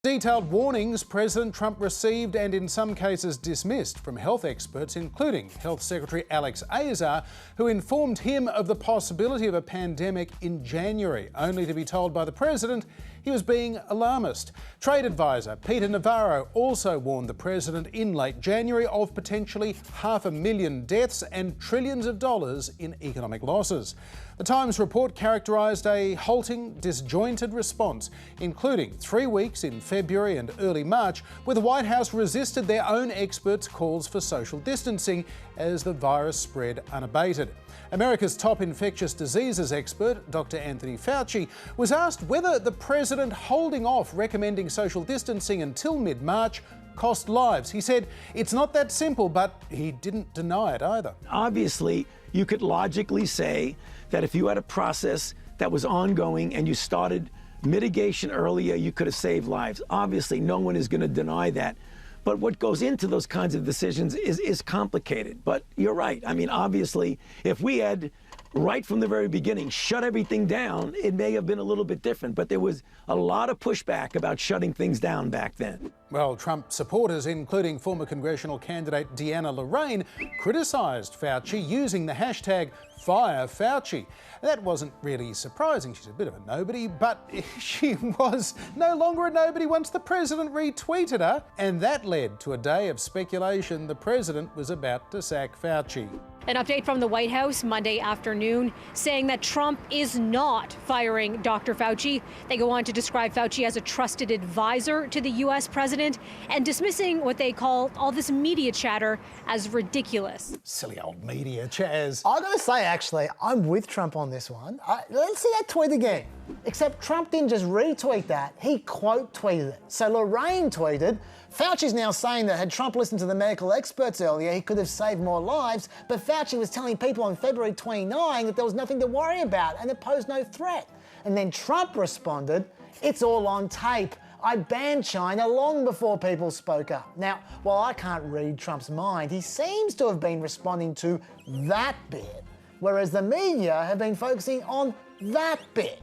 Detailed warnings President Trump received and in some cases dismissed from health experts, including Health Secretary Alex Azar, who informed him of the possibility of a pandemic in January, only to be told by the president he was being alarmist. Trade advisor Peter Navarro also warned the president in late January of potentially 500,000 deaths and trillions of dollars in economic losses. The Times report characterised a halting, disjointed response, including 3 weeks in February and early March, where the White House resisted their own experts' calls for social distancing as the virus spread unabated. America's top infectious diseases expert, Dr. Anthony Fauci, was asked whether the president holding off recommending social distancing until mid-March cost lives. He said it's not that simple, but he didn't deny it either. Obviously, you could logically say that if you had a process that was ongoing and you started mitigation earlier, you could have saved lives. Obviously, no one is going to deny that. But what goes into those kinds of decisions is complicated. But you're right. I mean, obviously, if we had, right from the very beginning, shut everything down, it may have been a little bit different. But there was a lot of pushback about shutting things down back then. Well, Trump supporters, including former congressional candidate Deanna Lorraine, criticised Fauci using the hashtag #FireFauci. That wasn't really surprising. She's a bit of a nobody, but she was no longer a nobody once the president retweeted her, and that led to a day of speculation the president was about to sack Fauci. An update from the White House Monday afternoon saying that Trump is not firing Dr. Fauci. They go on to describe Fauci as a trusted advisor to the U.S. president and dismissing what they call all this media chatter as ridiculous. Silly old media, Chaz. I gotta say, actually, I'm with Trump on this one. Let's see that tweet again. Except Trump didn't just retweet that, he quote tweeted it. So Lorraine tweeted, Fauci's now saying that had Trump listened to the medical experts earlier, he could have saved more lives, but Fauci was telling people on February 29 that there was nothing to worry about and it posed no threat. And then Trump responded, it's all on tape. I banned China long before people spoke up. Now, while I can't read Trump's mind, he seems to have been responding to that bit, whereas the media have been focusing on that bit.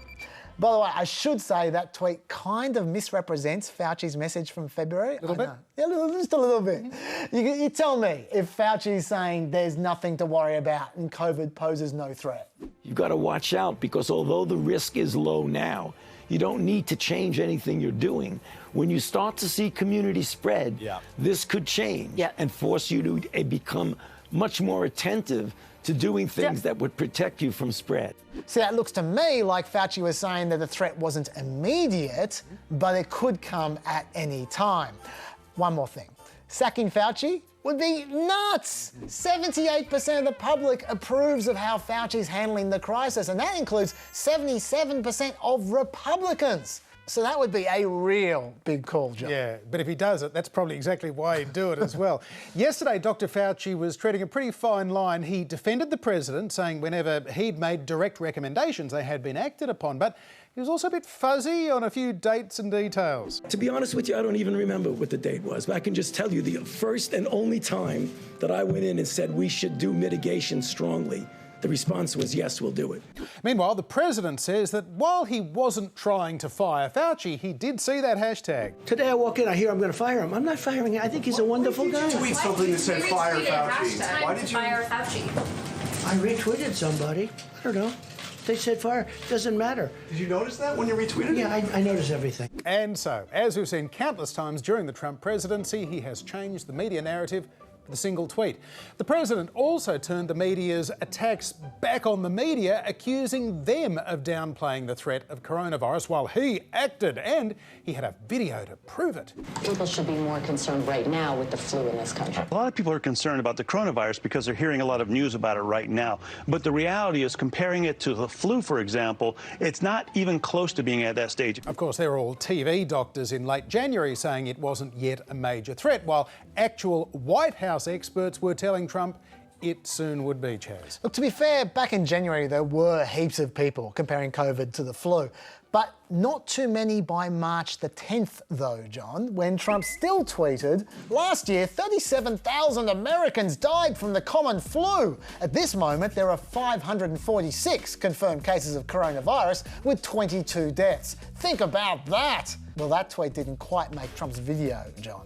By the way, I should say that tweet kind of misrepresents Fauci's message from February. A little bit? Yeah, just a little bit. You tell me if Fauci's saying there's nothing to worry about and COVID poses no threat. You've got to watch out because although the risk is low now, you don't need to change anything you're doing. When you start to see community spread, this could change and force you to become much more attentive to doing things that would protect you from spread. See, that looks to me like Fauci was saying that the threat wasn't immediate, but it could come at any time. One more thing. Sacking Fauci would be nuts. 78% of the public approves of how Fauci's handling the crisis, and that includes 77% of Republicans. So that would be a real big call, John. Yeah, but if he does it, that's probably exactly why he'd do it as well. Yesterday, Dr. Fauci was treading a pretty fine line. He defended the president, saying whenever he'd made direct recommendations, they had been acted upon. But he was also a bit fuzzy on a few dates and details. To be honest with you, I don't even remember what the date was, but I can just tell you the first and only time that I went in and said we should do mitigation strongly, the response was, yes, we'll do it. Meanwhile, the president says that while he wasn't trying to fire Fauci, he did see that hashtag. Today I walk in, I hear I'm going to fire him. I'm not firing him. I think he's a wonderful guy. Tweet something that said fire Fauci. Why did you fire Fauci? I retweeted somebody. I don't know. They said fire. Doesn't matter. Did you notice that when you retweeted it? Yeah, I notice everything. And so, as we've seen countless times during the Trump presidency, he has changed the media narrative with a single tweet. The president also turned the media's attacks back on the media, accusing them of downplaying the threat of coronavirus while he acted, and he had a video to prove it. People should be more concerned right now with the flu in this country. A lot of people are concerned about the coronavirus because they're hearing a lot of news about it right now. But the reality is, comparing it to the flu, for example, it's not even close to being at that stage. Of course, there were all TV doctors in late January saying it wasn't yet a major threat, while actual White House experts were telling Trump it soon would be, Chaz. Look, to be fair, back in January there were heaps of people comparing COVID to the flu. But not too many by March the 10th though, John, when Trump still tweeted, last year 37,000 Americans died from the common flu. At this moment there are 546 confirmed cases of coronavirus with 22 deaths. Think about that. Well, that tweet didn't quite make Trump's video, John.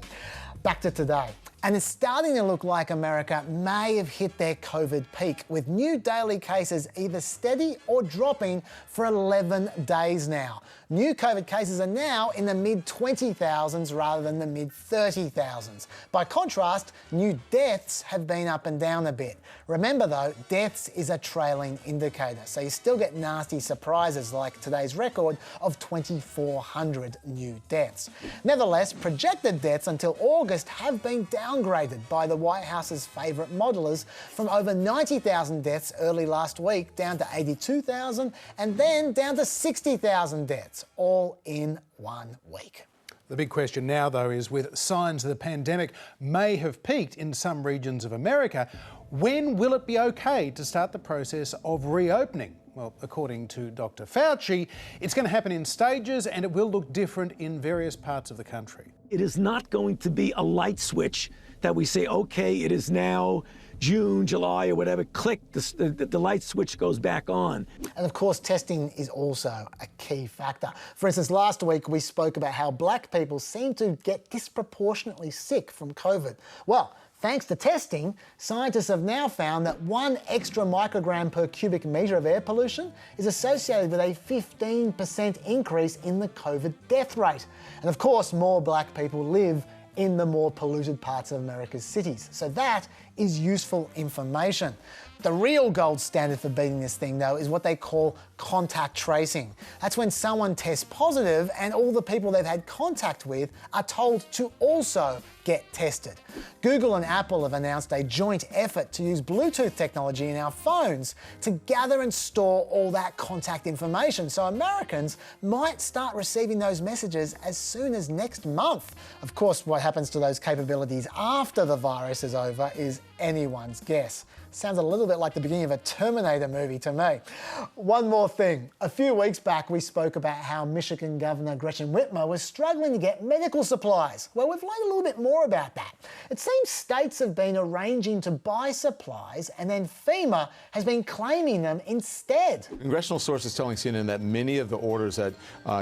Back to today. And it's starting to look like America may have hit their COVID peak, with new daily cases either steady or dropping for 11 days now. New COVID cases are now in the mid-20,000s rather than the mid-30,000s. By contrast, new deaths have been up and down a bit. Remember though, deaths is a trailing indicator, so you still get nasty surprises like today's record of 2,400 new deaths. Nevertheless, projected deaths until August have been downgraded by the White House's favourite modelers from over 90,000 deaths early last week down to 82,000 and then down to 60,000 deaths, all in 1 week. The big question now, though, is with signs the pandemic may have peaked in some regions of America, when will it be okay to start the process of reopening? Well, according to Dr. Fauci, it's going to happen in stages and it will look different in various parts of the country. It is not going to be a light switch that we say, okay, it is now June, July, or whatever, click, the light switch goes back on. And of course, testing is also a key factor. For instance, last week we spoke about how black people seem to get disproportionately sick from COVID. Well, thanks to testing, scientists have now found that 1 extra microgram per cubic metre of air pollution is associated with a 15% increase in the COVID death rate. And of course, more black people live in the more polluted parts of America's cities. So that is useful information. The real gold standard for beating this thing, though, is what they call contact tracing. That's when someone tests positive and all the people they've had contact with are told to also get tested. Google and Apple have announced a joint effort to use Bluetooth technology in our phones to gather and store all that contact information, so Americans might start receiving those messages as soon as next month. Of course, what happens to those capabilities after the virus is over is anyone's guess. Sounds a little bit like the beginning of a Terminator movie to me. One more thing. A few weeks back, we spoke about how Michigan Governor Gretchen Whitmer was struggling to get medical supplies. Well, we've learned a little bit more about that. It seems states have been arranging to buy supplies and then FEMA has been claiming them instead. Congressional sources telling CNN that many of the orders that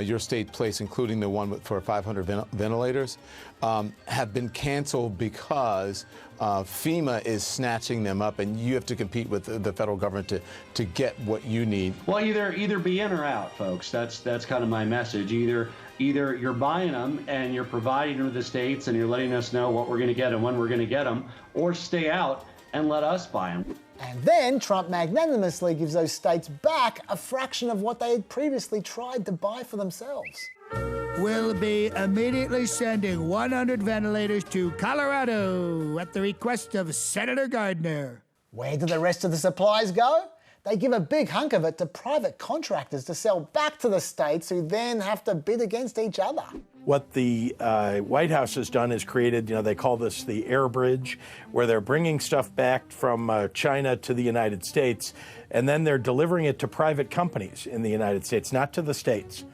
your state placed, including the one for 500 ventilators, have been canceled because FEMA is snatching them up and you have to compete with the federal government to get what you need. Well, either be in or out, folks. That's kind of my message. Either you're buying them and you're providing them to the states and you're letting us know what we're going to get and when we're going to get them, or stay out and let us buy them. And then Trump magnanimously gives those states back a fraction of what they had previously tried to buy for themselves. We'll be immediately sending 100 ventilators to Colorado at the request of Senator Gardner. Where do the rest of the supplies go? They give a big hunk of it to private contractors to sell back to the states, who then have to bid against each other. What the White House has done is created, they call this the air bridge, where they're bringing stuff back from China to the United States, and then they're delivering it to private companies in the United States, not to the states.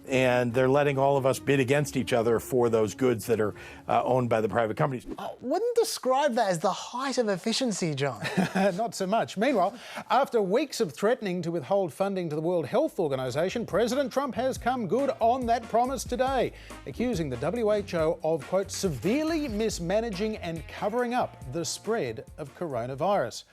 And they're letting all of us bid against each other for those goods that are owned by the private companies. I wouldn't describe that as the height of efficiency, John. Not so much. Meanwhile, after weeks of threatening to withhold funding to the World Health Organization, President Trump has come good on that promise today, accusing the WHO of, quote, severely mismanaging and covering up the spread of coronavirus.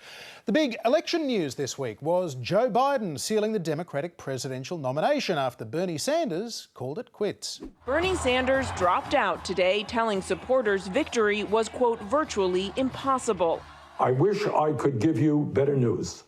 The big election news this week was Joe Biden sealing the Democratic presidential nomination after Bernie Sanders called it quits. Bernie Sanders dropped out today, telling supporters victory was, quote, virtually impossible. I wish I could give you better news,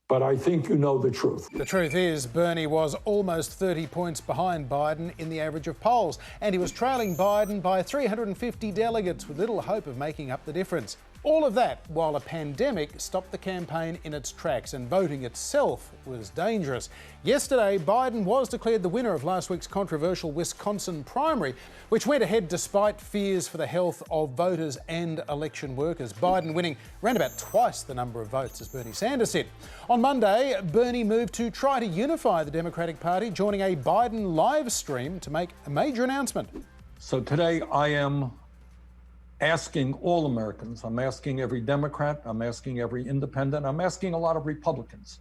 but I think you know the truth. The truth is, Bernie was almost 30 points behind Biden in the average of polls, and he was trailing Biden by 350 delegates with little hope of making up the difference. All of that while a pandemic stopped the campaign in its tracks, and voting itself was dangerous. Yesterday, Biden was declared the winner of last week's controversial Wisconsin primary, which went ahead despite fears for the health of voters and election workers. Biden winning round about twice the number of votes as Bernie Sanders did. On Monday, Bernie moved to try to unify the Democratic Party, joining a Biden live stream to make a major announcement. So today I am asking all Americans, I'm asking every Democrat, I'm asking every independent, I'm asking a lot of Republicans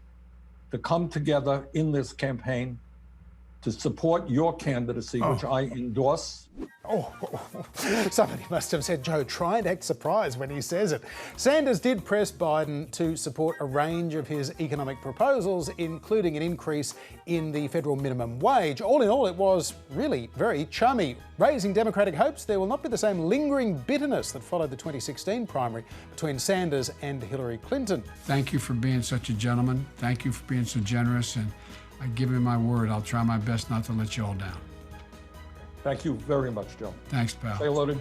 to come together in this campaign to support your candidacy, which I endorse. Somebody must have said, Joe, try and act surprised when he says it. Sanders did press Biden to support a range of his economic proposals, including an increase in the federal minimum wage. All in all, it was really very chummy. Raising Democratic hopes there will not be the same lingering bitterness that followed the 2016 primary between Sanders and Hillary Clinton. Thank you for being such a gentleman. Thank you for being so generous. And I give you my word, I'll try my best not to let you all down. Thank you very much, Joe. Thanks, pal. Say hello to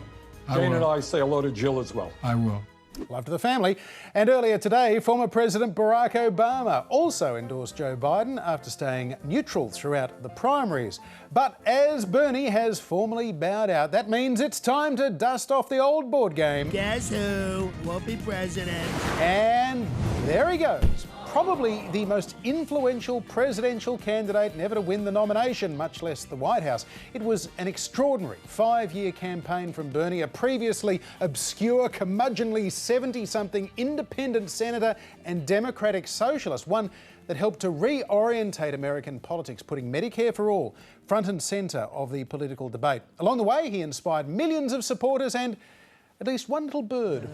Jane and I say hello to Jill as well. I will. Love to the family. And earlier today, former President Barack Obama also endorsed Joe Biden after staying neutral throughout the primaries. But as Bernie has formally bowed out, that means it's time to dust off the old board game. Guess who won't be president? And there he goes. Probably the most influential presidential candidate never to win the nomination, much less the White House. It was an extraordinary 5-year campaign from Bernie, a previously obscure, curmudgeonly 70-something independent senator and Democratic socialist, one that helped to reorientate American politics, putting Medicare for all front and centre of the political debate. Along the way, he inspired millions of supporters and at least one little bird.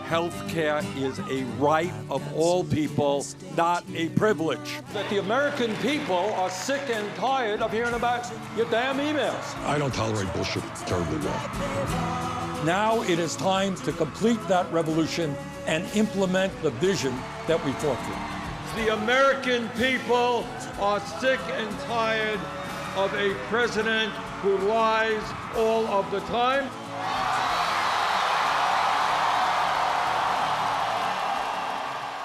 Health care is a right of all people, not a privilege. That the American people are sick and tired of hearing about your damn emails. I don't tolerate bullshit terribly well. Now it is time to complete that revolution and implement the vision that we fought for. The American people are sick and tired of a president who lies all of the time.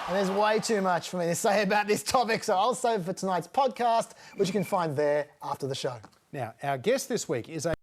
And there's way too much for me to say about this topic, so I'll save it for tonight's podcast, which you can find there after the show. Now, our guest this week is a